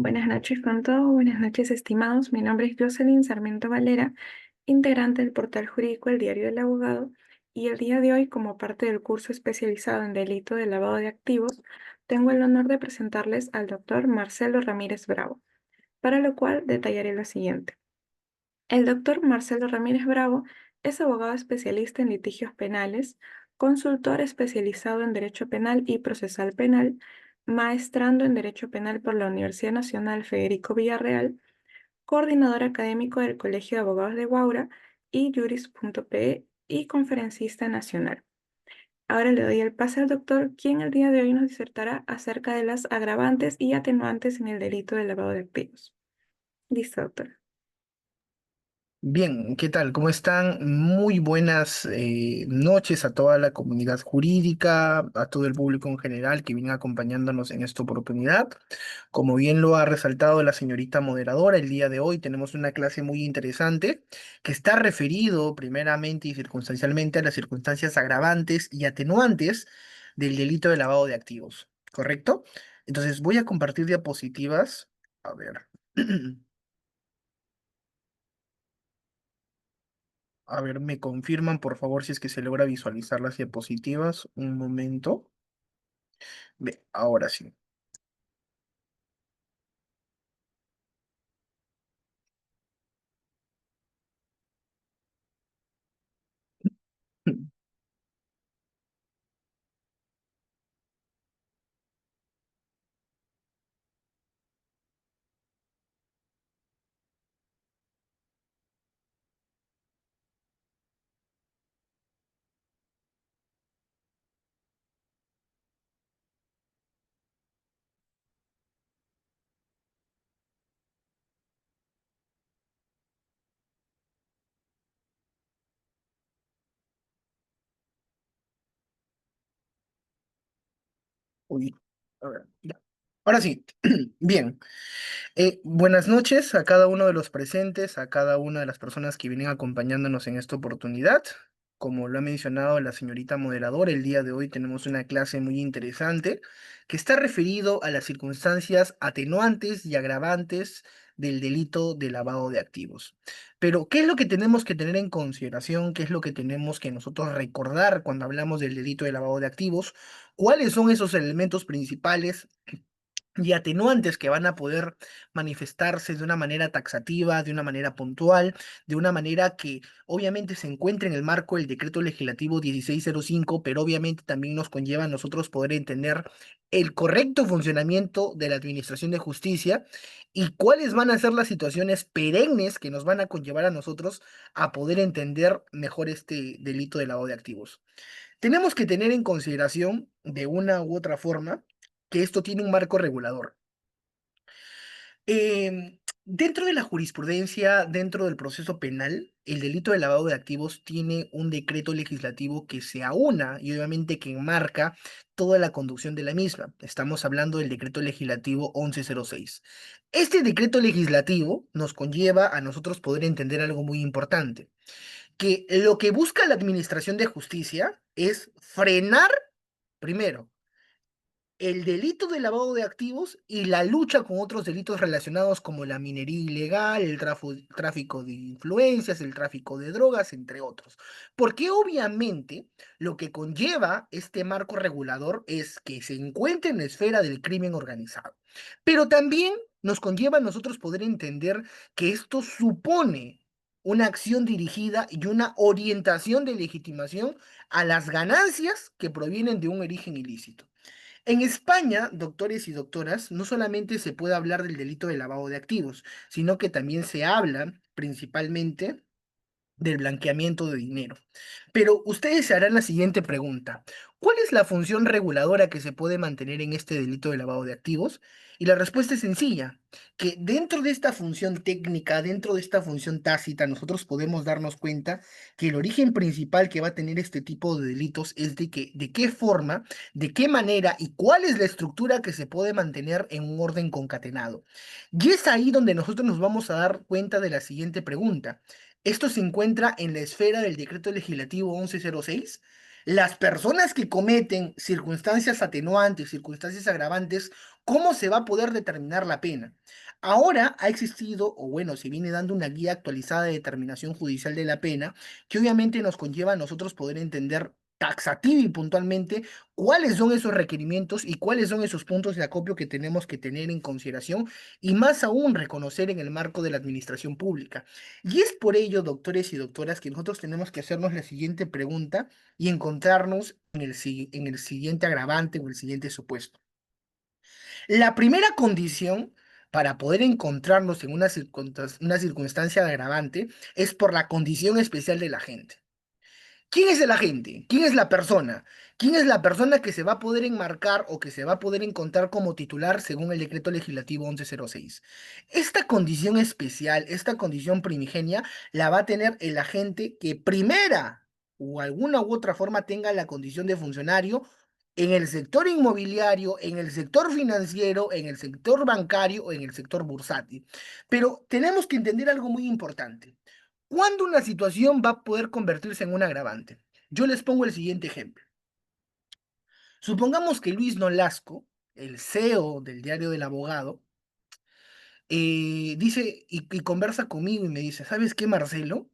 Buenas noches con todos, buenas noches estimados. Mi nombre es Jocelyn Sarmiento Valera, integrante del portal jurídico El Diario del Abogado, y el día de hoy, como parte del curso especializado en delito de lavado de activos, tengo el honor de presentarles al doctor Marcelo Ramírez Bravo, para lo cual detallaré lo siguiente. El doctor Marcelo Ramírez Bravo es abogado especialista en litigios penales, consultor especializado en Derecho Penal y Procesal Penal, maestrando en Derecho Penal por la Universidad Nacional Federico Villarreal, coordinador académico del Colegio de Abogados de Guaura y Juris.pe y conferencista nacional. Ahora le doy el pase al doctor, quien el día de hoy nos disertará acerca de las agravantes y atenuantes en el delito de lavado de activos. Listo, doctor. Bien, ¿qué tal? ¿Cómo están? Muy buenas noches a toda la comunidad jurídica, a todo el público en general que viene acompañándonos en esta oportunidad. Como bien lo ha resaltado la señorita moderadora, el día de hoy tenemos una clase muy interesante que está referido primeramente y circunstancialmente a las circunstancias agravantes y atenuantes del delito de lavado de activos, ¿correcto? Entonces voy a compartir diapositivas. A ver. A ver, me confirman por favor si es que se logra visualizar las diapositivas. Un momento. Ve, ahora sí. Uy, a ver, ya. Ahora sí. Bien. Buenas noches a cada uno de los presentes, a cada una de las personas que vienen acompañándonos en esta oportunidad. Como lo ha mencionado la señorita moderadora, el día de hoy tenemos una clase muy interesante que está referido a las circunstancias atenuantes y agravantes del delito de lavado de activos. Pero, ¿qué es lo que tenemos que tener en consideración? ¿Qué es lo que tenemos que nosotros recordar cuando hablamos del delito de lavado de activos? ¿Cuáles son esos elementos principales y atenuantes que van a poder manifestarse de una manera taxativa, de una manera puntual, de una manera que obviamente se encuentre en el marco del decreto legislativo 1605, pero obviamente también nos conlleva a nosotros poder entender el correcto funcionamiento de la administración de justicia y cuáles van a ser las situaciones perennes que nos van a conllevar a nosotros a poder entender mejor este delito de lavado de activos? Tenemos que tener en consideración, de una u otra forma, que esto tiene un marco regulador. Dentro de la jurisprudencia, dentro del proceso penal, el delito de lavado de activos tiene un decreto legislativo que se aúna y obviamente que enmarca toda la conducción de la misma. Estamos hablando del decreto legislativo 1106. Este decreto legislativo nos conlleva a nosotros poder entender algo muy importante, que lo que busca la administración de justicia es frenar, primero, el delito de lavado de activos y la lucha con otros delitos relacionados como la minería ilegal, el tráfico de influencias, el tráfico de drogas, entre otros. Porque obviamente lo que conlleva este marco regulador es que se encuentre en la esfera del crimen organizado. Pero también nos conlleva a nosotros poder entender que esto supone una acción dirigida y una orientación de legitimación a las ganancias que provienen de un origen ilícito. En España, doctores y doctoras, no solamente se puede hablar del delito de lavado de activos, sino que también se habla principalmente del blanqueamiento de dinero. Pero ustedes se harán la siguiente pregunta: ¿cuál es la función reguladora que se puede mantener en este delito de lavado de activos? Y la respuesta es sencilla, que dentro de esta función técnica, dentro de esta función tácita, nosotros podemos darnos cuenta que el origen principal que va a tener este tipo de delitos es de qué forma, de qué manera y cuál es la estructura que se puede mantener en un orden concatenado. Y es ahí donde nosotros nos vamos a dar cuenta de la siguiente pregunta. Esto se encuentra en la esfera del decreto legislativo 1106. Las personas que cometen circunstancias atenuantes, circunstancias agravantes, ¿cómo se va a poder determinar la pena? Ahora ha existido, o bueno, se viene dando una guía actualizada de determinación judicial de la pena, que obviamente nos conlleva a nosotros poder entender taxativa y puntualmente cuáles son esos requerimientos y cuáles son esos puntos de acopio que tenemos que tener en consideración y más aún reconocer en el marco de la administración pública. Y es por ello, doctores y doctoras, que nosotros tenemos que hacernos la siguiente pregunta y encontrarnos en en el siguiente agravante o el siguiente supuesto. La primera condición para poder encontrarnos en una circunstancia de agravante es por la condición especial de la gente. ¿Quién es el agente? ¿Quién es la persona? ¿Quién es la persona que se va a poder enmarcar o que se va a poder encontrar como titular según el decreto legislativo 1106? Esta condición especial, esta condición primigenia, la va a tener el agente que primera o alguna u otra forma tenga la condición de funcionario en el sector inmobiliario, en el sector financiero, en el sector bancario o en el sector bursátil. Pero tenemos que entender algo muy importante. ¿Cuándo una situación va a poder convertirse en un agravante? Yo les pongo el siguiente ejemplo. Supongamos que Luis Nolasco, el CEO del Diario del Abogado, dice y conversa conmigo y me dice, ¿sabes qué, Marcelo?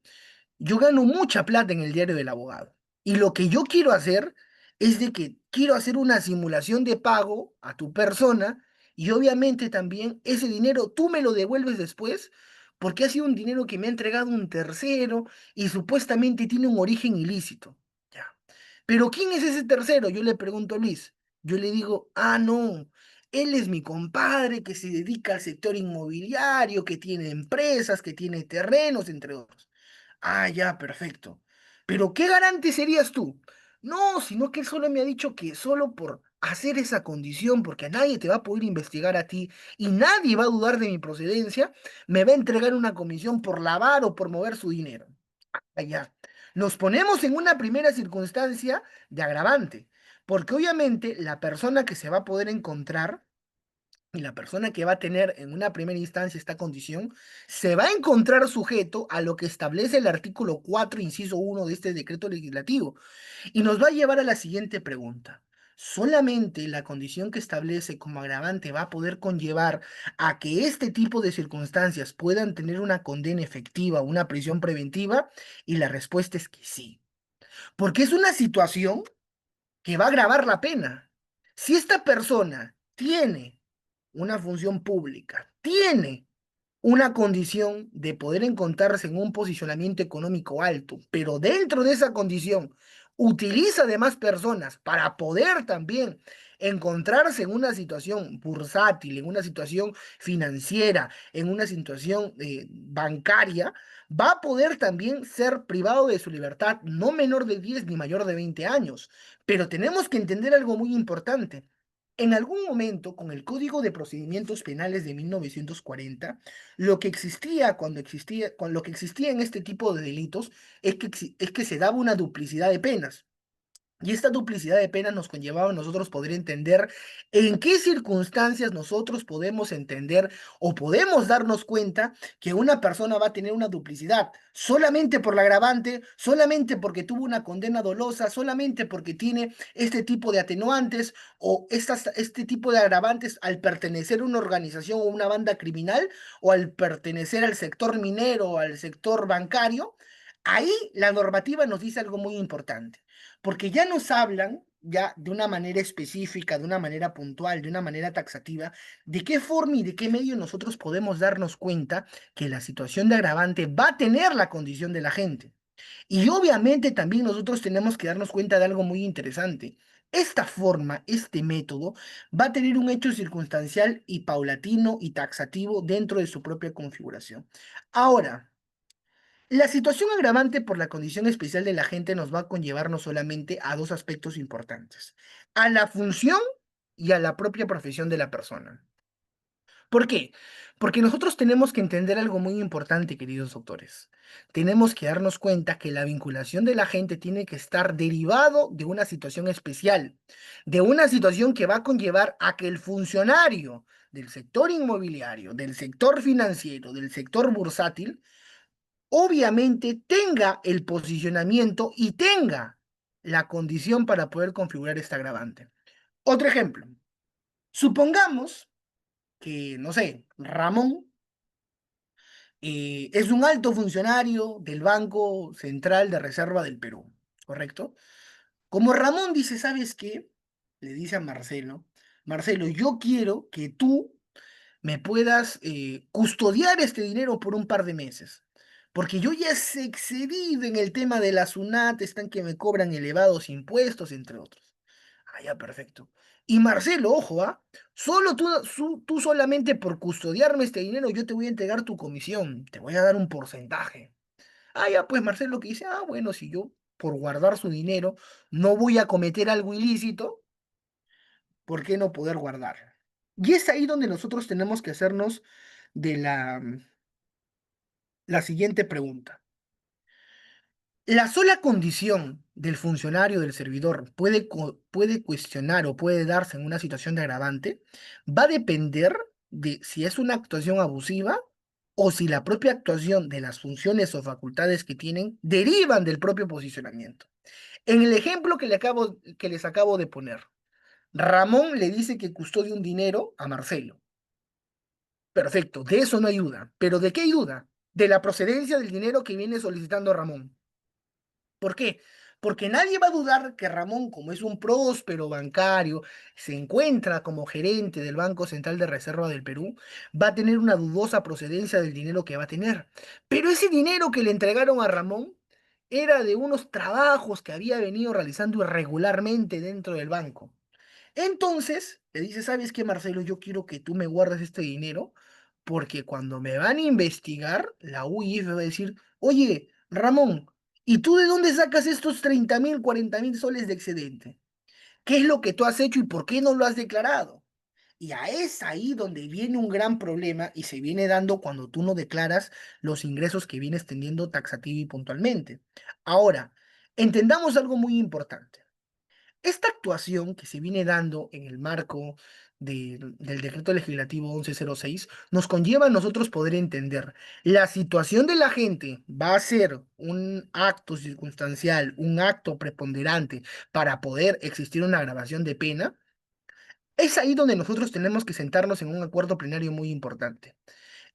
Yo gano mucha plata en el Diario del Abogado. Y lo que yo quiero hacer es de que quiero hacer una simulación de pago a tu persona y obviamente también ese dinero tú me lo devuelves después porque ha sido un dinero que me ha entregado un tercero y supuestamente tiene un origen ilícito. Ya. Pero ¿quién es ese tercero? Yo le pregunto a Luis. Yo le digo, ah, no, él es mi compadre que se dedica al sector inmobiliario, que tiene empresas, que tiene terrenos, entre otros. Ah, ya, perfecto. Pero ¿qué garante serías tú? No, sino que él solo me ha dicho que solo por hacer esa condición, porque a nadie te va a poder investigar a ti y nadie va a dudar de mi procedencia, me va a entregar una comisión por lavar o por mover su dinero. Allá. Nos ponemos en una primera circunstancia de agravante, porque obviamente la persona que se va a poder encontrar y la persona que va a tener en una primera instancia esta condición se va a encontrar sujeto a lo que establece el artículo 4 inciso 1 de este decreto legislativo. Y nos va a llevar a la siguiente pregunta. ¿Solamente la condición que establece como agravante va a poder conllevar a que este tipo de circunstancias puedan tener una condena efectiva o una prisión preventiva? Y la respuesta es que sí, porque es una situación que va a agravar la pena. Si esta persona tiene una función pública, tiene una condición de poder encontrarse en un posicionamiento económico alto, pero dentro de esa condición utiliza a demás personas para poder también encontrarse en una situación bursátil, en una situación financiera, en una situación bancaria, va a poder también ser privado de su libertad, no menor de 10 ni mayor de 20 años. Pero tenemos que entender algo muy importante. En algún momento, con el Código de Procedimientos Penales de 1940, lo que existía con lo que existía en este tipo de delitos es que se daba una duplicidad de penas. Y esta duplicidad de penas nos conllevaba a nosotros poder entender en qué circunstancias nosotros podemos entender o podemos darnos cuenta que una persona va a tener una duplicidad solamente por la agravante, solamente porque tuvo una condena dolosa, solamente porque tiene este tipo de atenuantes o este tipo de agravantes al pertenecer a una organización o una banda criminal o al pertenecer al sector minero o al sector bancario. Ahí la normativa nos dice algo muy importante porque ya nos hablan ya de una manera específica, de una manera puntual, de una manera taxativa, de qué forma y de qué medio nosotros podemos darnos cuenta que la situación de agravante va a tener la condición de la gente. Y obviamente también nosotros tenemos que darnos cuenta de algo muy interesante. Esta forma, este método, va a tener un hecho circunstancial y paulatino y taxativo dentro de su propia configuración. Ahora, la situación agravante por la condición especial de la gente nos va a conllevar no solamente a dos aspectos importantes, a la función y a la propia profesión de la persona. ¿Por qué? Porque nosotros tenemos que entender algo muy importante, queridos doctores. Tenemos que darnos cuenta que la vinculación de la gente tiene que estar derivado de una situación especial, de una situación que va a conllevar a que el funcionario del sector inmobiliario, del sector financiero, del sector bursátil, obviamente tenga el posicionamiento y tenga la condición para poder configurar este agravante. Otro ejemplo. Supongamos que, no sé, Ramón es un alto funcionario del Banco Central de Reserva del Perú, ¿correcto? Como Ramón dice, ¿sabes qué? Le dice a Marcelo, Marcelo, yo quiero que tú me puedas custodiar este dinero por un par de meses. Porque yo ya se excedido en el tema de la SUNAT, están que me cobran elevados impuestos, entre otros. Ah, ya, perfecto. Y Marcelo, ojo, ¿ah? Solo tú solamente por custodiarme este dinero, yo te voy a entregar tu comisión, te voy a dar un porcentaje. Ah, ya, pues Marcelo que dice, ah, bueno, si yo por guardar su dinero no voy a cometer algo ilícito, ¿por qué no poder guardar? Y es ahí donde nosotros tenemos que hacernos de la siguiente pregunta. La sola condición del funcionario del servidor puede cuestionar o puede darse en una situación de agravante, va a depender de si es una actuación abusiva o si la propia actuación de las funciones o facultades que tienen derivan del propio posicionamiento. En el ejemplo que les acabo de poner, Ramón le dice que custodia un dinero a Marcelo. Perfecto, de eso no hay duda. ¿Pero de qué hay duda? De la procedencia del dinero que viene solicitando Ramón. ¿Por qué? Porque nadie va a dudar que Ramón, como es un próspero bancario, se encuentra como gerente del Banco Central de Reserva del Perú, va a tener una dudosa procedencia del dinero que va a tener. Pero ese dinero que le entregaron a Ramón era de unos trabajos que había venido realizando irregularmente dentro del banco. Entonces, le dice, ¿sabes qué, Marcelo? Yo quiero que tú me guardes este dinero porque cuando me van a investigar, la UIF va a decir, oye, Ramón, ¿y tú de dónde sacas estos 30.000, 40.000 soles de excedente? ¿Qué es lo que tú has hecho y por qué no lo has declarado? Y es ahí donde viene un gran problema y se viene dando cuando tú no declaras los ingresos que vienes teniendo taxativo y puntualmente. Ahora, entendamos algo muy importante. Esta actuación que se viene dando en el marco del decreto legislativo 1106 nos conlleva a nosotros poder entender la situación de la gente va a ser un acto circunstancial, un acto preponderante para poder existir una agravación de pena. Es ahí donde nosotros tenemos que sentarnos en un acuerdo plenario muy importante.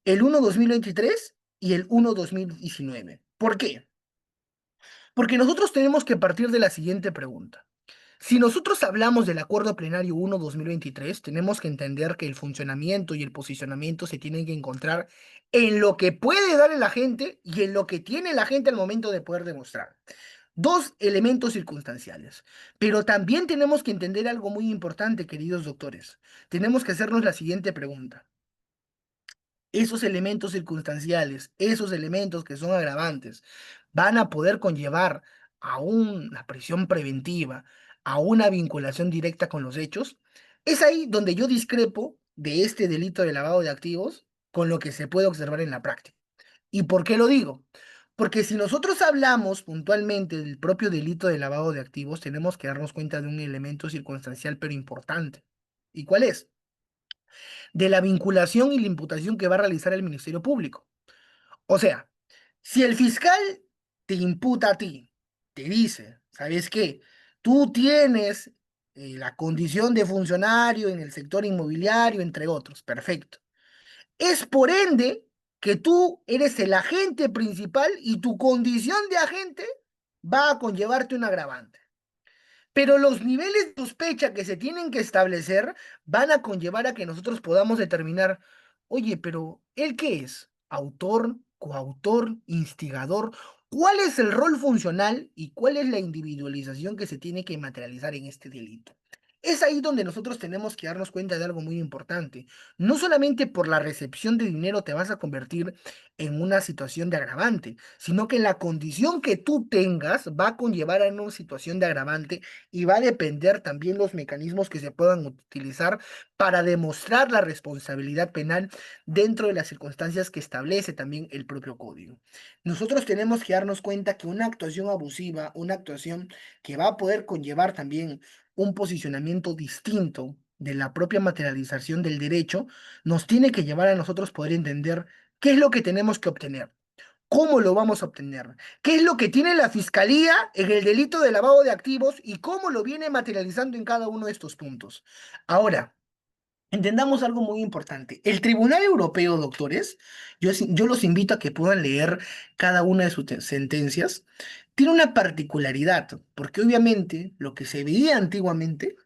El 1/2023 y el 1/2019. ¿Por qué? Porque nosotros tenemos que partir de la siguiente pregunta. Si nosotros hablamos del Acuerdo Plenario 1/2023, tenemos que entender que el funcionamiento y el posicionamiento se tienen que encontrar en lo que puede dar la gente y en lo que tiene la gente al momento de poder demostrar. Dos elementos circunstanciales. Pero también tenemos que entender algo muy importante, queridos doctores. Tenemos que hacernos la siguiente pregunta. Esos elementos circunstanciales, esos elementos que son agravantes, van a poder conllevar a una prisión preventiva, a una vinculación directa con los hechos. Es ahí donde yo discrepo de este delito de lavado de activos con lo que se puede observar en la práctica. ¿Y por qué lo digo? Porque si nosotros hablamos puntualmente del propio delito de lavado de activos, tenemos que darnos cuenta de un elemento circunstancial pero importante. ¿Y cuál es? De la vinculación y la imputación que va a realizar el Ministerio Público. O sea, si el fiscal te imputa a ti, te dice, ¿sabes qué? Tú tienes la condición de funcionario en el sector inmobiliario, entre otros, perfecto. Es por ende que tú eres el agente principal y tu condición de agente va a conllevarte un agravante. Pero los niveles de sospecha que se tienen que establecer van a conllevar a que nosotros podamos determinar, oye, pero ¿él qué es? ¿Autor, coautor, instigador? ¿Cuál es el rol funcional y cuál es la individualización que se tiene que materializar en este delito? Es ahí donde nosotros tenemos que darnos cuenta de algo muy importante. No solamente por la recepción de dinero te vas a convertir en una situación de agravante, sino que la condición que tú tengas va a conllevar a una situación de agravante y va a depender también los mecanismos que se puedan utilizar para demostrar la responsabilidad penal dentro de las circunstancias que establece también el propio código. Nosotros tenemos que darnos cuenta que una actuación abusiva, una actuación que va a poder conllevar también un posicionamiento distinto de la propia materialización del derecho, nos tiene que llevar a nosotros poder entender qué es lo que tenemos que obtener. ¿Cómo lo vamos a obtener? ¿Qué es lo que tiene la Fiscalía en el delito de lavado de activos y cómo lo viene materializando en cada uno de estos puntos? Ahora, entendamos algo muy importante. El Tribunal Europeo, doctores, yo los invito a que puedan leer cada una de sus sentencias. Tiene una particularidad, porque obviamente lo que se veía antiguamente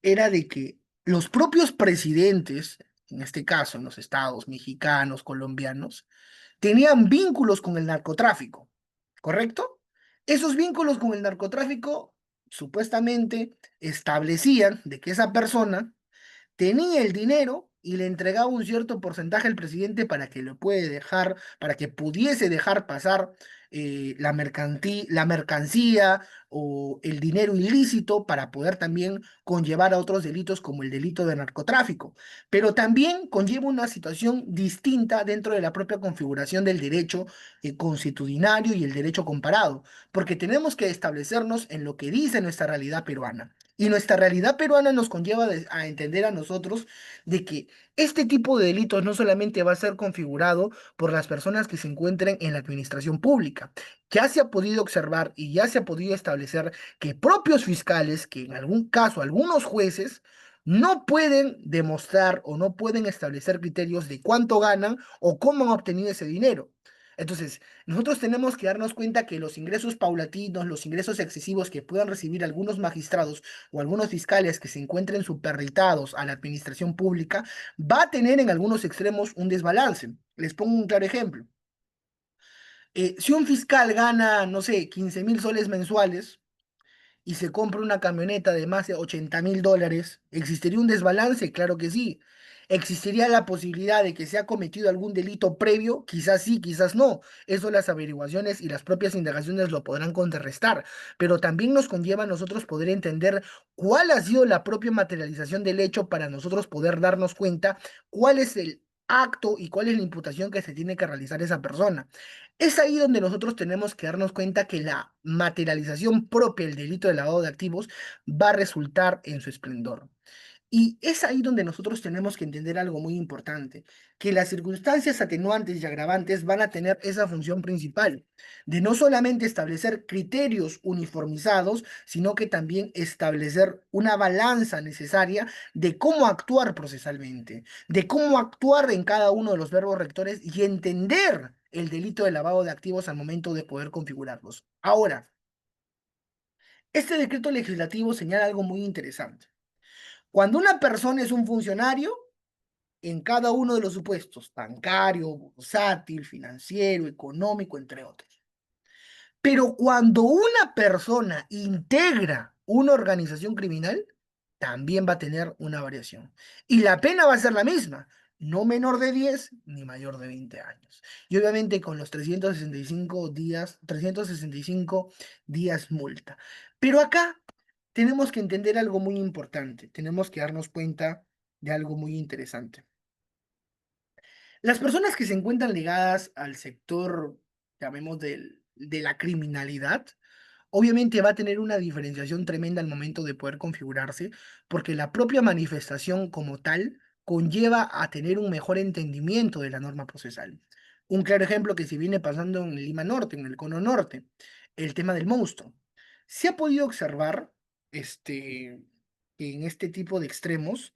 era de que los propios presidentes, en este caso en los estados mexicanos, colombianos, tenían vínculos con el narcotráfico, ¿correcto? Esos vínculos con el narcotráfico supuestamente establecían de que esa persona tenía el dinero y le entregaba un cierto porcentaje al presidente para que lo puede dejar, para que pudiese dejar pasar la mercancía o el dinero ilícito para poder también conllevar a otros delitos como el delito de narcotráfico. Pero también conlleva una situación distinta dentro de la propia configuración del derecho consuetudinario y el derecho comparado, porque tenemos que establecernos en lo que dice nuestra realidad peruana. Y nuestra realidad peruana nos conlleva a entender a nosotros de que este tipo de delitos no solamente va a ser configurado por las personas que se encuentren en la administración pública. Ya se ha podido observar y ya se ha podido establecer que propios fiscales, que en algún caso algunos jueces, no pueden demostrar o no pueden establecer criterios de cuánto ganan o cómo han obtenido ese dinero. Entonces, nosotros tenemos que darnos cuenta que los ingresos paulatinos, los ingresos excesivos que puedan recibir algunos magistrados o algunos fiscales que se encuentren superditados a la administración pública, va a tener en algunos extremos un desbalance. Les pongo un claro ejemplo. Si un fiscal gana, no sé, 15.000 soles mensuales, y se compra una camioneta de más de 80.000 dólares, ¿existiría un desbalance? Claro que sí. ¿Existiría la posibilidad de que se ha cometido algún delito previo? Quizás sí, quizás no. Eso las averiguaciones y las propias indagaciones lo podrán contrarrestar, pero también nos conlleva a nosotros poder entender cuál ha sido la propia materialización del hecho para nosotros poder darnos cuenta cuál es el acto y cuál es la imputación que se tiene que realizar esa persona. Es ahí donde nosotros tenemos que darnos cuenta que la materialización propia del delito de lavado de activos va a resultar en su esplendor. Y es ahí donde nosotros tenemos que entender algo muy importante, que las circunstancias atenuantes y agravantes van a tener esa función principal, de no solamente establecer criterios uniformizados, sino que también establecer una balanza necesaria de cómo actuar procesalmente, de cómo actuar en cada uno de los verbos rectores y entender el delito de lavado de activos al momento de poder configurarlos. Ahora, este decreto legislativo señala algo muy interesante. Cuando una persona es un funcionario, en cada uno de los supuestos, bancario, bursátil, financiero, económico, entre otros. Pero cuando una persona integra una organización criminal, también va a tener una variación. Y la pena va a ser la misma, no menor de 10 ni mayor de 20 años. Y obviamente con los 365 días, 365 días multa. Pero acá tenemos que entender algo muy importante, tenemos que darnos cuenta de algo muy interesante. Las personas que se encuentran ligadas al sector, llamemos, de la criminalidad, obviamente va a tener una diferenciación tremenda al momento de poder configurarse, porque la propia manifestación como tal conlleva a tener un mejor entendimiento de la norma procesal. Un claro ejemplo que se viene pasando en Lima Norte, en el Cono Norte, el tema del monstruo. Se ha podido observar que en este tipo de extremos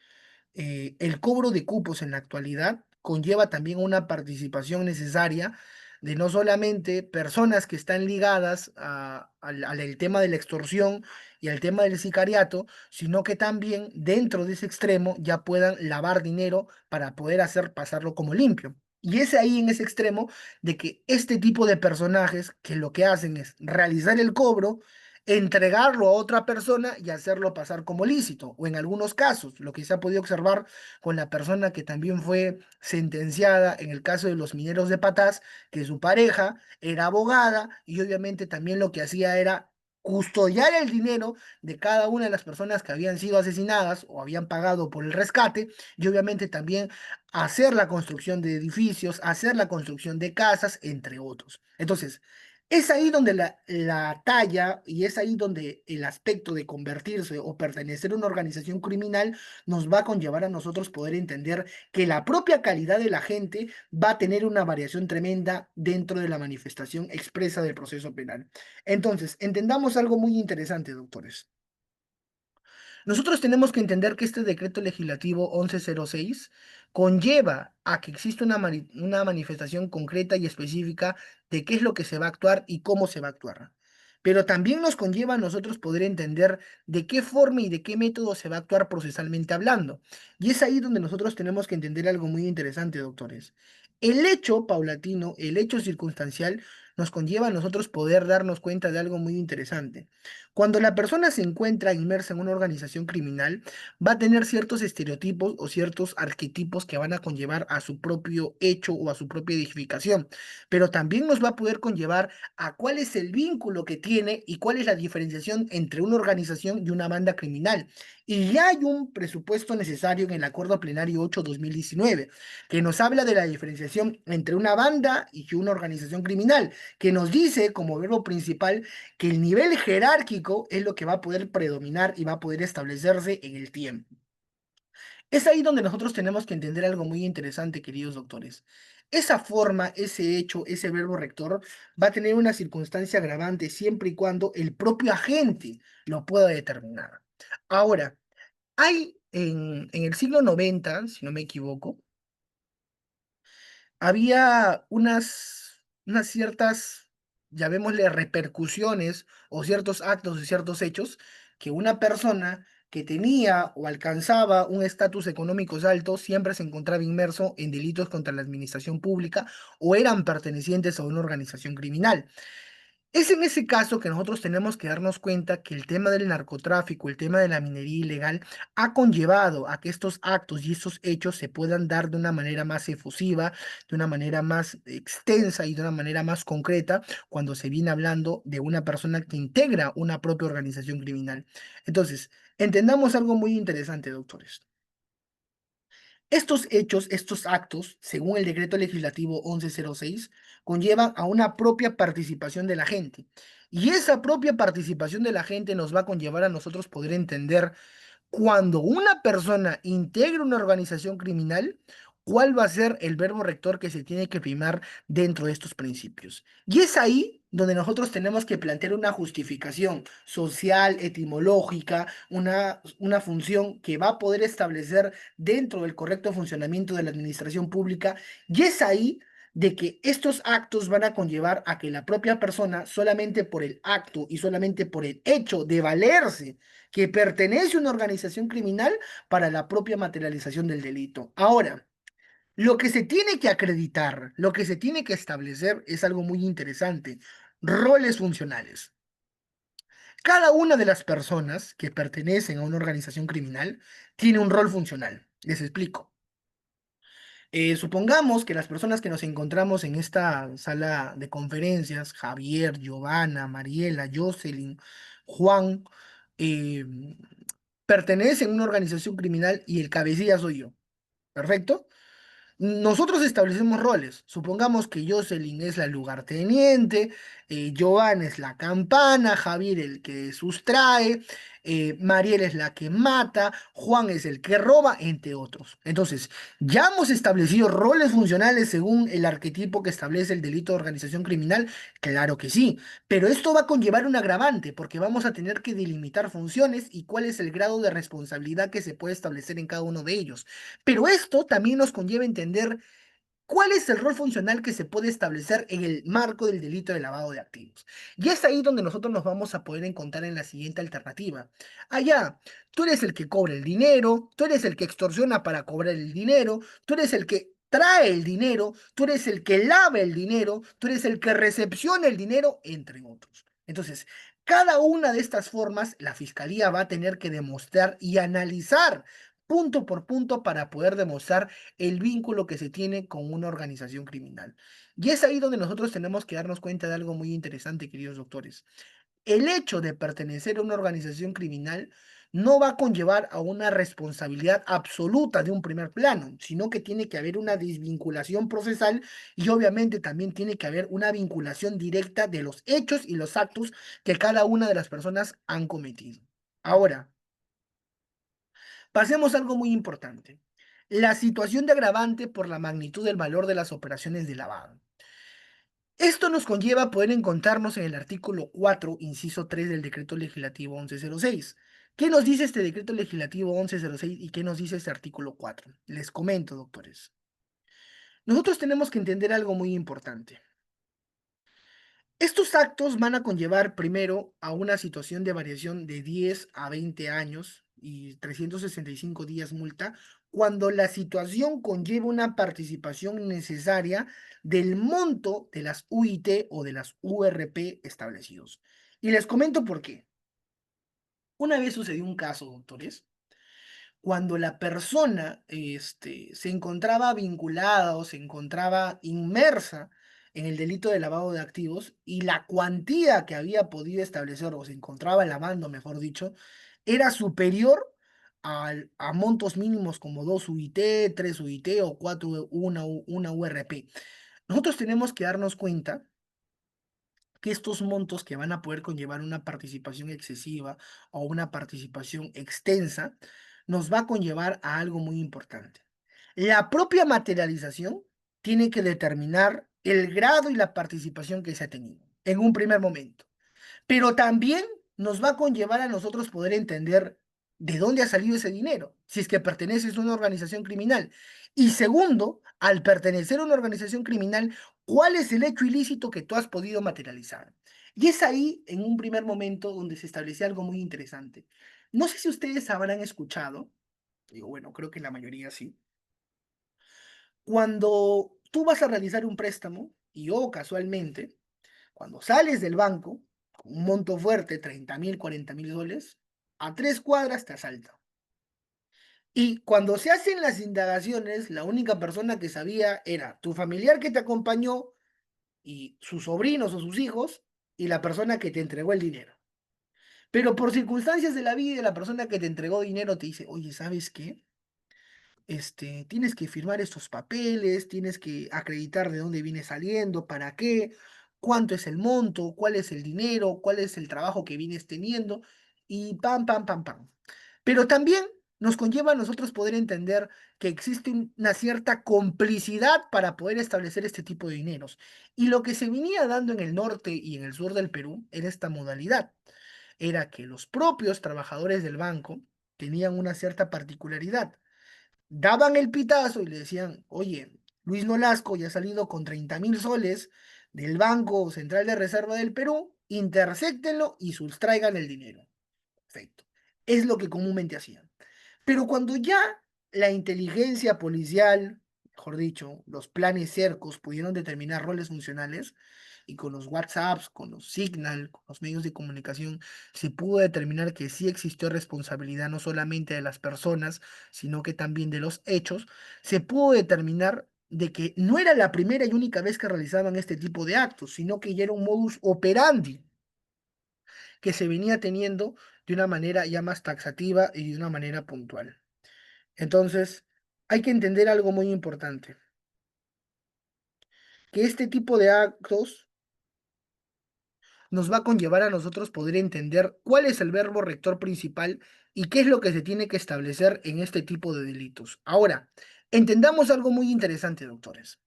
el cobro de cupos en la actualidad conlleva también una participación necesaria de no solamente personas que están ligadas al tema de la extorsión y al tema del sicariato, sino que también dentro de ese extremo ya puedan lavar dinero para poder hacer pasarlo como limpio. Y es ahí en ese extremo de que este tipo de personajes que lo que hacen es realizar el cobro, entregarlo a otra persona y hacerlo pasar como lícito. O en algunos casos, lo que se ha podido observar con la persona que también fue sentenciada en el caso de los mineros de Patás, que su pareja era abogada y obviamente también lo que hacía era custodiar el dinero de cada una de las personas que habían sido asesinadas o habían pagado por el rescate y obviamente también hacer la construcción de edificios, hacer la construcción de casas, entre otros. Entonces, Es ahí donde la talla y es ahí donde el aspecto de convertirse o pertenecer a una organización criminal nos va a conllevar a nosotros poder entender que la propia calidad de la gente va a tener una variación tremenda dentro de la manifestación expresa del proceso penal. Entonces, entendamos algo muy interesante, doctores. Nosotros tenemos que entender que este decreto legislativo 1106 conlleva a que exista una manifestación concreta y específica de qué es lo que se va a actuar y cómo se va a actuar. Pero también nos conlleva a nosotros poder entender de qué forma y de qué método se va a actuar procesalmente hablando. Y es ahí donde nosotros tenemos que entender algo muy interesante, doctores. El hecho paulatino, el hecho circunstancial, nos conlleva a nosotros poder darnos cuenta de algo muy interesante. Cuando la persona se encuentra inmersa en una organización criminal, va a tener ciertos estereotipos o ciertos arquetipos que van a conllevar a su propio hecho o a su propia edificación, pero también nos va a poder conllevar a cuál es el vínculo que tiene y cuál es la diferenciación entre una organización y una banda criminal. Y ya hay un presupuesto necesario en el Acuerdo Plenario 8/2019 que nos habla de la diferenciación entre una banda y una organización criminal, que nos dice como verbo principal que el nivel jerárquico es lo que va a poder predominar y va a poder establecerse en el tiempo. Es ahí donde nosotros tenemos que entender algo muy interesante, queridos doctores. Esa forma, ese hecho, ese verbo rector va a tener una circunstancia agravante siempre y cuando el propio agente lo pueda determinar. Ahora, hay en el siglo noventa, si no me equivoco, había unas ciertas, llamémosle, repercusiones o ciertos actos y ciertos hechos que una persona que tenía o alcanzaba un estatus económico alto siempre se encontraba inmerso en delitos contra la administración pública o eran pertenecientes a una organización criminal. Es en ese caso que nosotros tenemos que darnos cuenta que el tema del narcotráfico, el tema de la minería ilegal, ha conllevado a que estos actos y estos hechos se puedan dar de una manera más efusiva, de una manera más extensa y de una manera más concreta cuando se viene hablando de una persona que integra una propia organización criminal. Entonces, entendamos algo muy interesante, doctores. Estos hechos, estos actos, según el decreto legislativo 1106, conllevan a una propia participación de la gente. Y esa propia participación de la gente nos va a conllevar a nosotros poder entender cuando una persona integra una organización criminal, ¿cuál va a ser el verbo rector que se tiene que primar dentro de estos principios? Y es ahí donde nosotros tenemos que plantear una justificación social, etimológica, una función que va a poder establecer dentro del correcto funcionamiento de la administración pública. Y es ahí de que estos actos van a conllevar a que la propia persona, solamente por el acto y solamente por el hecho de valerse que pertenece a una organización criminal para la propia materialización del delito. Ahora, lo que se tiene que acreditar, lo que se tiene que establecer es algo muy interesante, roles funcionales. Cada una de las personas que pertenecen a una organización criminal tiene un rol funcional. Les explico. Supongamos que las personas que nos encontramos en esta sala de conferencias, Javier, Giovanna, Mariela, Jocelyn, Juan, eh, pertenecen a una organización criminal y el cabecilla soy yo. ¿Perfecto? Nosotros establecemos roles. Supongamos que Jocelyn es la lugarteniente, Joan es la campana, Javier el que sustrae, Mariel es la que mata, Juan es el que roba, entre otros. Entonces, ya hemos establecido roles funcionales según el arquetipo que establece el delito de organización criminal. Claro que sí, pero esto va a conllevar un agravante porque vamos a tener que delimitar funciones y cuál es el grado de responsabilidad que se puede establecer en cada uno de ellos. Pero esto también nos conlleva entender cuál es el rol funcional que se puede establecer en el marco del delito de lavado de activos. Y es ahí donde nosotros nos vamos a poder encontrar en la siguiente alternativa. Allá, tú eres el que cobra el dinero, tú eres el que extorsiona para cobrar el dinero, tú eres el que trae el dinero, tú eres el que lava el dinero, tú eres el que recepciona el dinero, entre otros. Entonces, cada una de estas formas, la fiscalía va a tener que demostrar y analizar punto por punto para poder demostrar el vínculo que se tiene con una organización criminal. Y es ahí donde nosotros tenemos que darnos cuenta de algo muy interesante, queridos doctores. El hecho de pertenecer a una organización criminal no va a conllevar a una responsabilidad absoluta de un primer plano, sino que tiene que haber una desvinculación procesal y obviamente también tiene que haber una vinculación directa de los hechos y los actos que cada una de las personas han cometido. Ahora, pasemos a algo muy importante. La situación de agravante por la magnitud del valor de las operaciones de lavado. Esto nos conlleva a poder encontrarnos en el artículo 4, inciso 3 del decreto legislativo 1106. ¿Qué nos dice este decreto legislativo 1106 y qué nos dice este artículo 4? Les comento, doctores. Nosotros tenemos que entender algo muy importante. Estos actos van a conllevar primero a una situación de variación de 10 a 20 años y 365 días multa cuando la situación conlleva una participación necesaria del monto de las UIT o de las URP establecidos. Y les comento por qué. Una vez sucedió un caso, doctores, cuando la persona se encontraba vinculada o se encontraba inmersa en el delito de lavado de activos y la cuantía que había podido establecer o se encontraba lavando, mejor dicho, era superior a montos mínimos como 2 UIT, 3 UIT o 4, una URP. Nosotros tenemos que darnos cuenta que estos montos que van a poder conllevar una participación excesiva o una participación extensa, nos va a conllevar a algo muy importante. La propia materialización tiene que determinar el grado y la participación que se ha tenido en un primer momento, pero también nos va a conllevar a nosotros poder entender de dónde ha salido ese dinero, si es que perteneces a una organización criminal. Y segundo, al pertenecer a una organización criminal, ¿cuál es el hecho ilícito que tú has podido materializar? Y es ahí, en un primer momento, donde se establece algo muy interesante. No sé si ustedes habrán escuchado, digo, bueno, creo que la mayoría sí, cuando tú vas a realizar un préstamo, y yo casualmente, cuando sales del banco, con un monto fuerte, 30.000, 40.000 soles, a 3 cuadras te asaltan. Y cuando se hacen las indagaciones, la única persona que sabía era tu familiar que te acompañó y sus sobrinos o sus hijos y la persona que te entregó el dinero. Pero por circunstancias de la vida, la persona que te entregó dinero te dice, oye, ¿sabes qué? Tienes que firmar estos papeles, tienes que acreditar de dónde viene saliendo, para qué, cuánto es el monto, cuál es el dinero, cuál es el trabajo que vienes teniendo, y pam, pam, pam, pam. Pero también nos conlleva a nosotros poder entender que existe una cierta complicidad para poder establecer este tipo de dineros. Y lo que se venía dando en el norte y en el sur del Perú era esta modalidad. Era que los propios trabajadores del banco tenían una cierta particularidad, daban el pitazo y le decían, oye, Luis Nolasco ya ha salido con 30.000 soles del Banco Central de Reserva del Perú, intercéptenlo y sustraigan el dinero. Perfecto. Es lo que comúnmente hacían. Pero cuando ya la inteligencia policial, mejor dicho, los planes cercos pudieron determinar roles funcionales y con los WhatsApps, con los Signal, con los medios de comunicación, se pudo determinar que sí existió responsabilidad no solamente de las personas, sino que también de los hechos, se pudo determinar de que no era la primera y única vez que realizaban este tipo de actos, sino que ya era un modus operandi que se venía teniendo de una manera ya más taxativa y de una manera puntual. Entonces, hay que entender algo muy importante, que este tipo de actos nos va a conllevar a nosotros poder entender cuál es el verbo rector principal y qué es lo que se tiene que establecer en este tipo de delitos. Ahora, entendamos algo muy interesante, doctores.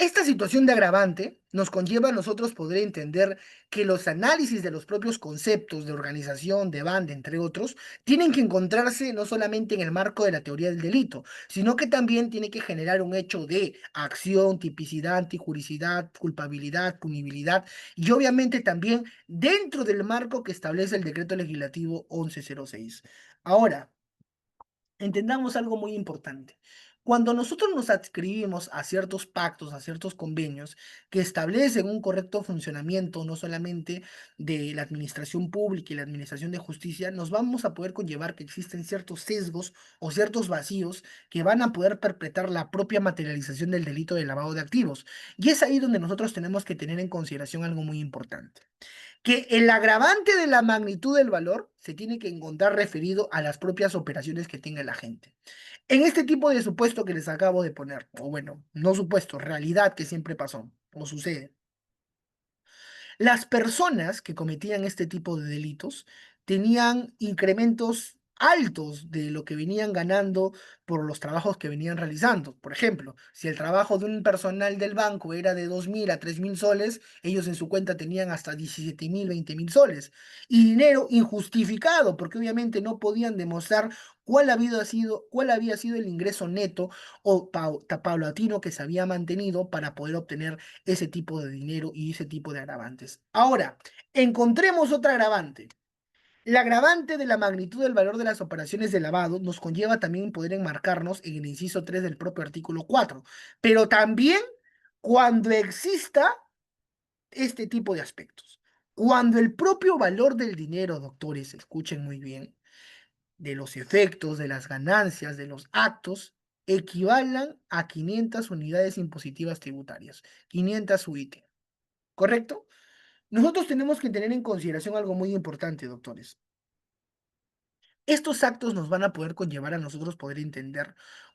Esta situación de agravante nos conlleva a nosotros poder entender que los análisis de los propios conceptos de organización, de banda, entre otros, tienen que encontrarse no solamente en el marco de la teoría del delito, sino que también tiene que generar un hecho de acción, tipicidad, antijuricidad, culpabilidad, punibilidad y obviamente también dentro del marco que establece el decreto legislativo 1106. Ahora, entendamos algo muy importante. Cuando nosotros nos adscribimos a ciertos pactos, a ciertos convenios que establecen un correcto funcionamiento no solamente de la administración pública y la administración de justicia, nos vamos a poder conllevar que existen ciertos sesgos o ciertos vacíos que van a poder perpetrar la propia materialización del delito de lavado de activos. Y es ahí donde nosotros tenemos que tener en consideración algo muy importante, que el agravante de la magnitud del valor se tiene que encontrar referido a las propias operaciones que tenga la gente. En este tipo de supuesto que les acabo de poner, o bueno, no supuesto, realidad que siempre pasó o sucede, las personas que cometían este tipo de delitos tenían incrementos altos de lo que venían ganando por los trabajos que venían realizando. Por ejemplo, si el trabajo de un personal del banco era de 2.000 a 3.000 soles, ellos en su cuenta tenían hasta 17.000, 20.000 soles. Y dinero injustificado, porque obviamente no podían demostrar cuál había sido el ingreso neto o paulatino que se había mantenido para poder obtener ese tipo de dinero y ese tipo de agravantes. Ahora, encontremos otra agravante. La agravante de la magnitud del valor de las operaciones de lavado nos conlleva también poder enmarcarnos en el inciso 3 del propio artículo 4, pero también cuando exista este tipo de aspectos. Cuando el propio valor del dinero, doctores, escuchen muy bien, de los efectos, de las ganancias, de los actos, equivalan a 500 unidades impositivas tributarias, 500 UIT. ¿Correcto? Nosotros tenemos que tener en consideración algo muy importante, doctores. Estos actos nos van a poder conllevar a nosotros poder entender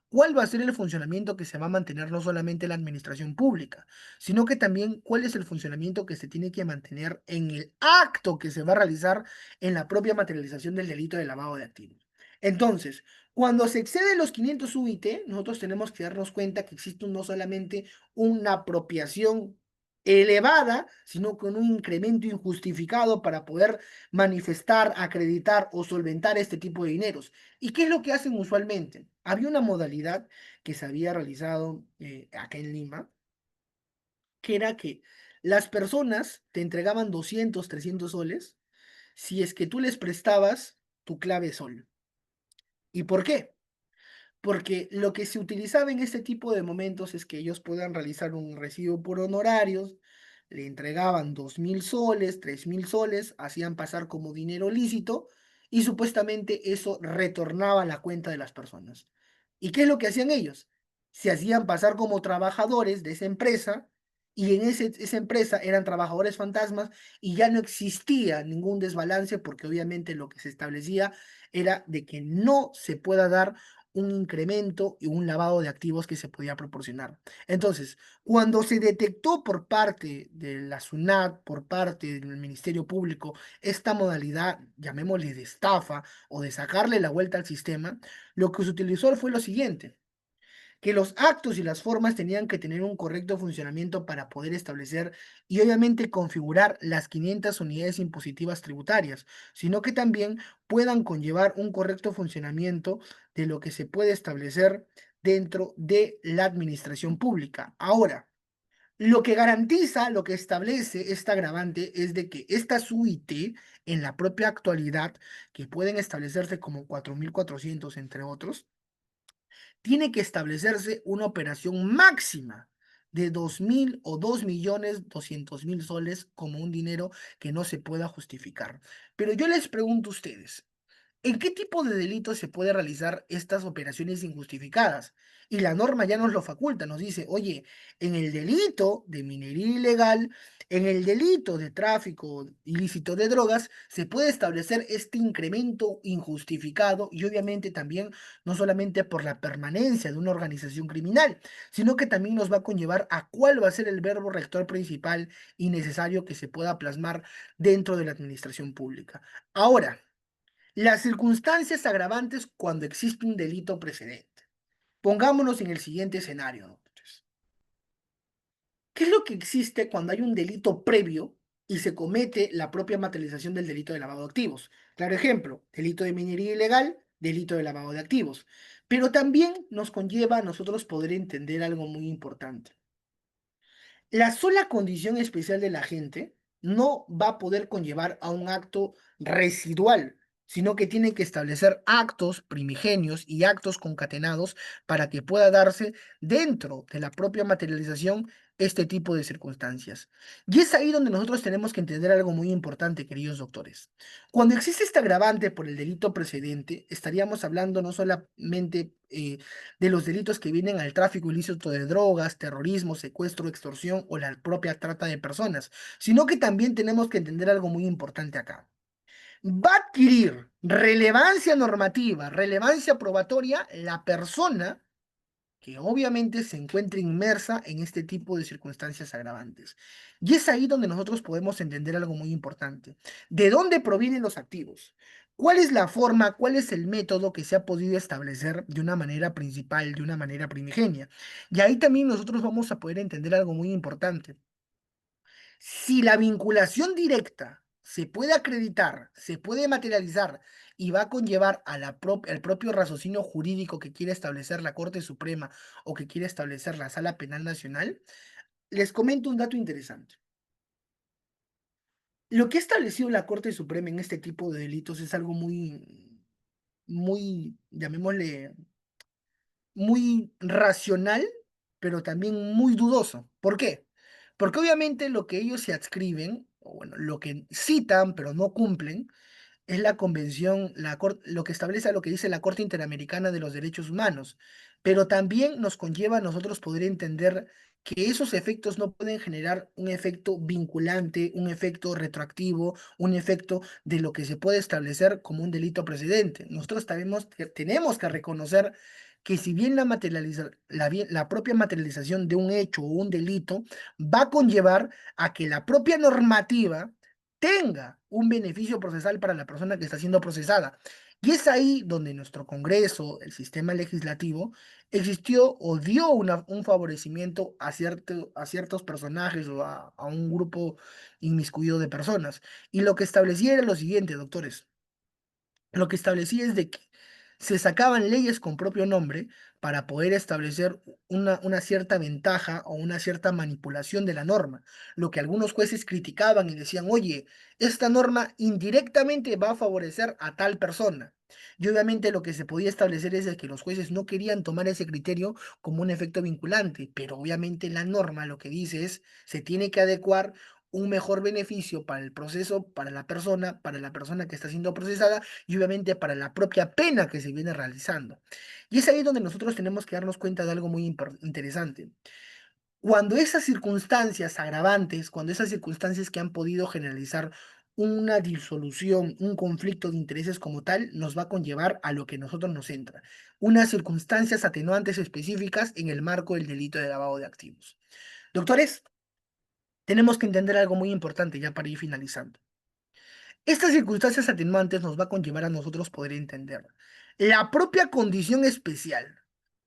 cuál va a ser el funcionamiento que se va a mantener no solamente en la administración pública, sino que también cuál es el funcionamiento que se tiene que mantener en el acto que se va a realizar en la propia materialización del delito de lavado de activos. Entonces, cuando se exceden los 500 UIT, nosotros tenemos que darnos cuenta que existe no solamente una apropiación elevada, sino con un incremento injustificado para poder manifestar, acreditar o solventar este tipo de dineros. ¿Y qué es lo que hacen usualmente? Había una modalidad que se había realizado acá en Lima, que era que las personas te entregaban 200, 300 soles si es que tú les prestabas tu clave sol. ¿Y por qué? Porque lo que se utilizaba en este tipo de momentos es que ellos puedan realizar un recibo por honorarios, le entregaban 2.000 soles, 3.000 soles, hacían pasar como dinero lícito y supuestamente eso retornaba a la cuenta de las personas. ¿Y qué es lo que hacían ellos? Se hacían pasar como trabajadores de esa empresa y en esa empresa eran trabajadores fantasmas y ya no existía ningún desbalance porque obviamente lo que se establecía era de que no se pueda dar un incremento y un lavado de activos que se podía proporcionar. Entonces, cuando se detectó por parte de la SUNAT, por parte del Ministerio Público, esta modalidad, llamémosle de estafa o de sacarle la vuelta al sistema, lo que se utilizó fue lo siguiente, que los actos y las formas tenían que tener un correcto funcionamiento para poder establecer y obviamente configurar las 500 unidades impositivas tributarias, sino que también puedan conllevar un correcto funcionamiento de lo que se puede establecer dentro de la administración pública. Ahora, lo que garantiza, lo que establece esta agravante es de que estas UIT en la propia actualidad, que pueden establecerse como 4.400 entre otros, tiene que establecerse una operación máxima de 2.000 o 2.200.000 soles como un dinero que no se pueda justificar. Pero yo les pregunto a ustedes, ¿en qué tipo de delitos se puede realizar estas operaciones injustificadas? Y la norma ya nos lo faculta, nos dice, oye, en el delito de minería ilegal, en el delito de tráfico ilícito de drogas, se puede establecer este incremento injustificado y obviamente también no solamente por la permanencia de una organización criminal, sino que también nos va a conllevar a cuál va a ser el verbo rector principal y necesario que se pueda plasmar dentro de la administración pública. Ahora, las circunstancias agravantes cuando existe un delito precedente. Pongámonos en el siguiente escenario, doctores. ¿Qué es lo que existe cuando hay un delito previo y se comete la propia materialización del delito de lavado de activos? Claro ejemplo, delito de minería ilegal, delito de lavado de activos. Pero también nos conlleva a nosotros poder entender algo muy importante. La sola condición especial de la gente no va a poder conllevar a un acto residual, sino que tiene que establecer actos primigenios y actos concatenados para que pueda darse dentro de la propia materialización este tipo de circunstancias. Y es ahí donde nosotros tenemos que entender algo muy importante, queridos doctores. Cuando existe este agravante por el delito precedente, estaríamos hablando no solamente de los delitos que vienen al tráfico ilícito de drogas, terrorismo, secuestro, extorsión o la propia trata de personas, sino que también tenemos que entender algo muy importante acá. Va a adquirir relevancia normativa, relevancia probatoria la persona que obviamente se encuentra inmersa en este tipo de circunstancias agravantes. Y es ahí donde nosotros podemos entender algo muy importante. ¿De dónde provienen los activos? ¿Cuál es la forma, cuál es el método que se ha podido establecer de una manera principal, de una manera primigenia? Y ahí también nosotros vamos a poder entender algo muy importante. Si la vinculación directa se puede acreditar, se puede materializar y va a conllevar a al propio raciocinio jurídico que quiere establecer la Corte Suprema o que quiere establecer la Sala Penal Nacional, les comento un dato interesante. Lo que ha establecido la Corte Suprema en este tipo de delitos es algo muy, llamémosle, muy racional, pero también muy dudoso. ¿Por qué? Porque obviamente lo que ellos se adscriben, o bueno, lo que citan, pero no cumplen, es la convención, lo que establece lo que dice la Corte Interamericana de los Derechos Humanos, pero también nos conlleva a nosotros poder entender que esos efectos no pueden generar un efecto vinculante, un efecto retroactivo, un efecto de lo que se puede establecer como un delito precedente. Nosotros tenemos que reconocer que si bien la propia materialización de un hecho o un delito va a conllevar a que la propia normativa tenga un beneficio procesal para la persona que está siendo procesada. Y es ahí donde nuestro Congreso, el sistema legislativo, existió o dio un favorecimiento a ciertos personajes o a un grupo inmiscuido de personas. Y lo que establecía era lo siguiente, doctores. Lo que establecía es de que se sacaban leyes con propio nombre para poder establecer una cierta ventaja o una cierta manipulación de la norma, lo que algunos jueces criticaban y decían, oye, esta norma indirectamente va a favorecer a tal persona. Y obviamente lo que se podía establecer es de que los jueces no querían tomar ese criterio como un efecto vinculante, pero obviamente la norma lo que dice es, se tiene que adecuar un mejor beneficio para el proceso, para la persona que está siendo procesada y obviamente para la propia pena que se viene realizando. Y es ahí donde nosotros tenemos que darnos cuenta de algo muy interesante. Cuando esas circunstancias agravantes, cuando esas circunstancias que han podido generalizar una disolución, un conflicto de intereses como tal, nos va a conllevar a lo que nosotros nos entra, unas circunstancias atenuantes específicas en el marco del delito de lavado de activos. Doctores, tenemos que entender algo muy importante ya para ir finalizando. Estas circunstancias atenuantes nos va a conllevar a nosotros poder entender la propia condición especial.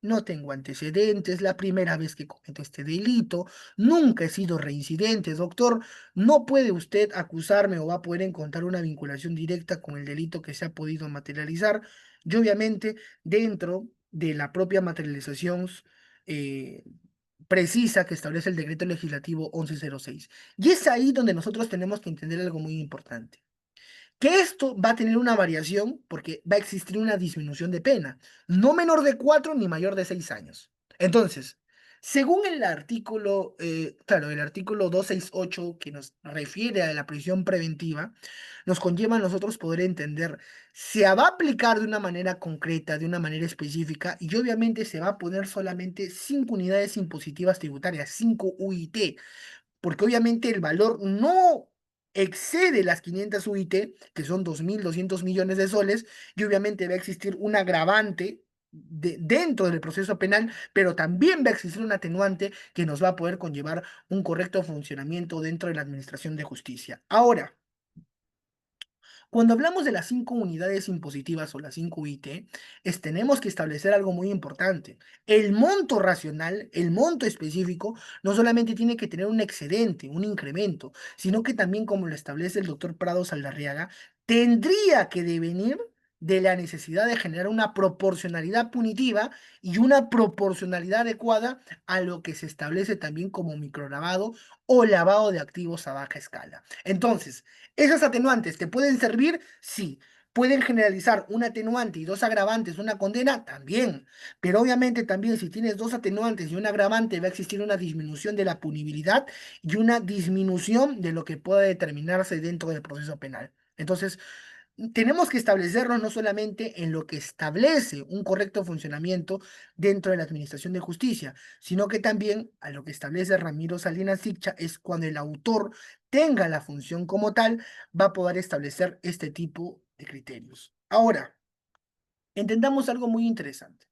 No tengo antecedentes, la primera vez que cometo este delito, nunca he sido reincidente, doctor. No puede usted acusarme o va a poder encontrar una vinculación directa con el delito que se ha podido materializar. Y obviamente, dentro de la propia materialización eh, precisa que establece el decreto legislativo 1106. Y es ahí donde nosotros tenemos que entender algo muy importante que esto va a tener una variación porque va a existir una disminución de pena, no menor de 4 ni mayor de 6 años. Entonces, según el artículo, claro, el artículo 268 que nos refiere a la prisión preventiva, nos conlleva a nosotros poder entender, se va a aplicar de una manera concreta, de una manera específica, y obviamente se va a poner solamente 5 unidades impositivas tributarias, 5 UIT, porque obviamente el valor no excede las 500 UIT, que son 2.200 millones de soles, y obviamente va a existir un agravante dentro del proceso penal, pero también va a existir un atenuante que nos va a poder conllevar un correcto funcionamiento dentro de la administración de justicia. Ahora, cuando hablamos de las 5 unidades impositivas o las 5 UIT, tenemos que establecer algo muy importante. El monto racional, el monto específico, no solamente tiene que tener un excedente, un incremento, sino que también, como lo establece el doctor Prado Saldarriaga, tendría que devenir de la necesidad de generar una proporcionalidad punitiva y una proporcionalidad adecuada a lo que se establece también como microlavado o lavado de activos a baja escala. Entonces, ¿esas atenuantes te pueden servir? Sí, ¿Pueden generalizar un atenuante y dos agravantes, una condena? También. Pero obviamente también si tienes dos atenuantes y un agravante va a existir una disminución de la punibilidad y una disminución de lo que pueda determinarse dentro del proceso penal. Entonces, tenemos que establecernos no solamente en lo que establece un correcto funcionamiento dentro de la Administración de Justicia, sino que también a lo que establece Ramiro Salinas Siccha es cuando el autor tenga la función como tal, va a poder establecer este tipo de criterios. Ahora, entendamos algo muy interesante.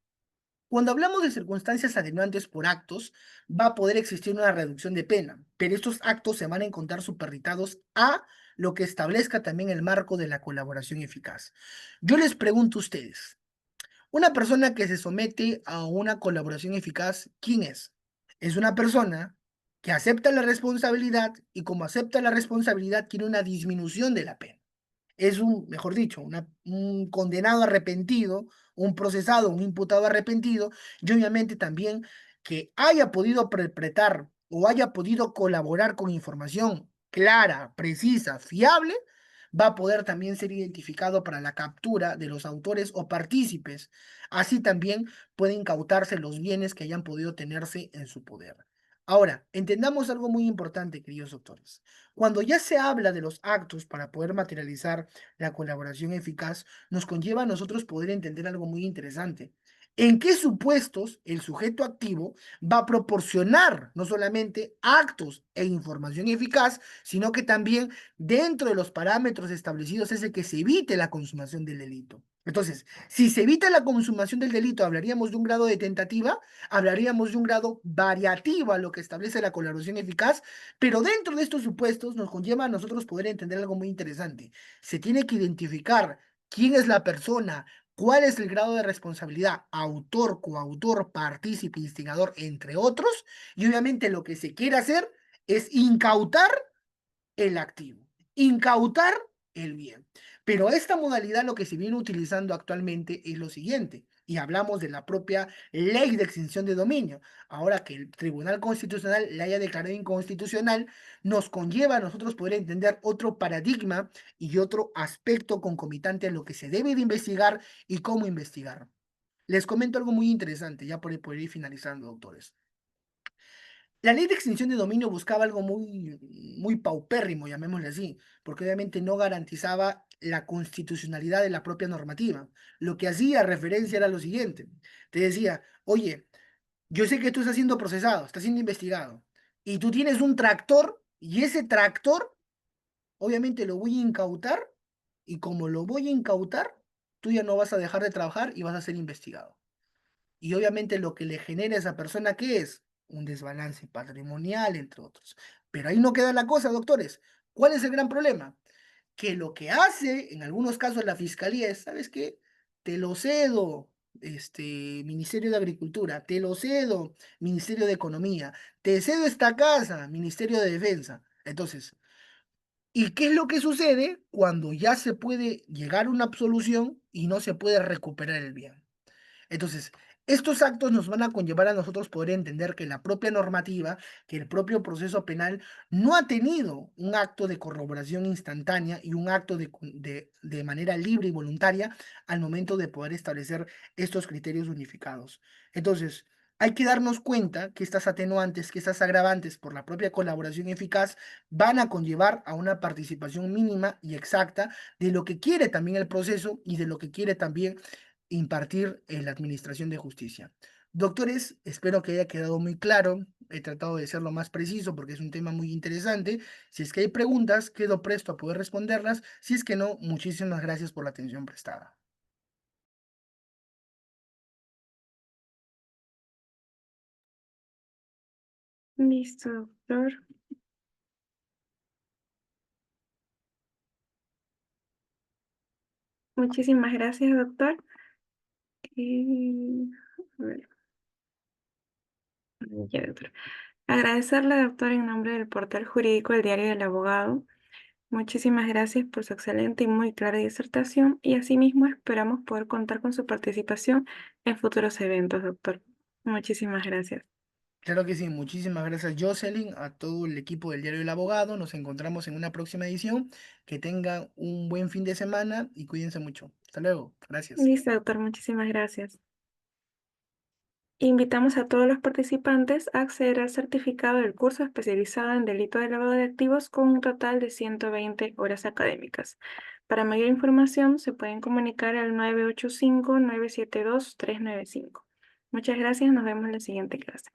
Cuando hablamos de circunstancias atenuantes por actos, va a poder existir una reducción de pena, pero estos actos se van a encontrar supeditados a lo que establezca también el marco de la colaboración eficaz. Yo les pregunto a ustedes, una persona que se somete a una colaboración eficaz, ¿quién es? Es una persona que acepta la responsabilidad y como acepta la responsabilidad quiere una disminución de la pena. Es un, mejor dicho, un condenado arrepentido, un procesado, un imputado arrepentido, y obviamente también que haya podido perpetrar o haya podido colaborar con información clara, precisa, fiable, va a poder también ser identificado para la captura de los autores o partícipes. Así también pueden incautarse los bienes que hayan podido tenerse en su poder. Ahora, entendamos algo muy importante, queridos doctores. Cuando ya se habla de los actos para poder materializar la colaboración eficaz, nos conlleva a nosotros poder entender algo muy interesante. ¿En qué supuestos el sujeto activo va a proporcionar no solamente actos e información eficaz, sino que también dentro de los parámetros establecidos es el que se evite la consumación del delito? Entonces, si se evita la consumación del delito, hablaríamos de un grado de tentativa, hablaríamos de un grado variativo a lo que establece la colaboración eficaz, pero dentro de estos supuestos nos conlleva a nosotros poder entender algo muy interesante. Se tiene que identificar quién es la persona, cuál es el grado de responsabilidad, autor, coautor, partícipe, instigador, entre otros, y obviamente lo que se quiere hacer es incautar el activo, incautar el bien. Pero esta modalidad lo que se viene utilizando actualmente es lo siguiente, y hablamos de la propia ley de extinción de dominio. Ahora que el Tribunal Constitucional la haya declarado inconstitucional, nos conlleva a nosotros poder entender otro paradigma y otro aspecto concomitante a lo que se debe de investigar y cómo investigar. Les comento algo muy interesante, ya por ir finalizando, doctores. La ley de extinción de dominio buscaba algo muy paupérrimo, llamémosle así, porque obviamente no garantizaba la constitucionalidad de la propia normativa. Lo que hacía referencia era lo siguiente. Te decía, oye, yo sé que tú estás siendo procesado, estás siendo investigado, y tú tienes un tractor, y ese tractor, obviamente lo voy a incautar, y como lo voy a incautar, tú ya no vas a dejar de trabajar y vas a ser investigado. Y obviamente lo que le genera a esa persona, ¿qué es? Un desbalance patrimonial, entre otros. Pero ahí no queda la cosa, doctores. ¿Cuál es el gran problema? Que lo que hace en algunos casos la fiscalía es, ¿sabes qué? Te lo cedo, Ministerio de Agricultura, te lo cedo, Ministerio de Economía, te cedo esta casa, Ministerio de Defensa. Entonces, ¿y qué es lo que sucede cuando ya se puede llegar a una absolución y no se puede recuperar el bien? Entonces, estos actos nos van a conllevar a nosotros poder entender que la propia normativa, que el propio proceso penal no ha tenido un acto de corroboración instantánea y un acto de manera libre y voluntaria al momento de poder establecer estos criterios unificados. Entonces, hay que darnos cuenta que estas atenuantes, que estas agravantes por la propia colaboración eficaz van a conllevar a una participación mínima y exacta de lo que quiere también el proceso y de lo que quiere también impartir en la Administración de Justicia. Doctores, espero que haya quedado muy claro. He tratado de ser lo más preciso porque es un tema muy interesante. Si es que hay preguntas, quedo presto a poder responderlas. Si es que no, muchísimas gracias por la atención prestada. Listo, doctor. Muchísimas gracias, doctor. A ver, ya, doctor. Agradecerle, doctor, en nombre del portal jurídico del Diario del Abogado. Muchísimas gracias por su excelente y muy clara disertación y asimismo esperamos poder contar con su participación en futuros eventos, doctor. Muchísimas gracias. Claro que sí, muchísimas gracias Jocelyn, a todo el equipo del Diario del Abogado. Nos encontramos en una próxima edición. Que tengan un buen fin de semana y cuídense mucho. Hasta luego. Gracias. Listo, doctor, muchísimas gracias. Invitamos a todos los participantes a acceder al certificado del curso especializado en delito de lavado de activos con un total de 120 horas académicas. Para mayor información se pueden comunicar al 985-972-395. Muchas gracias, nos vemos en la siguiente clase.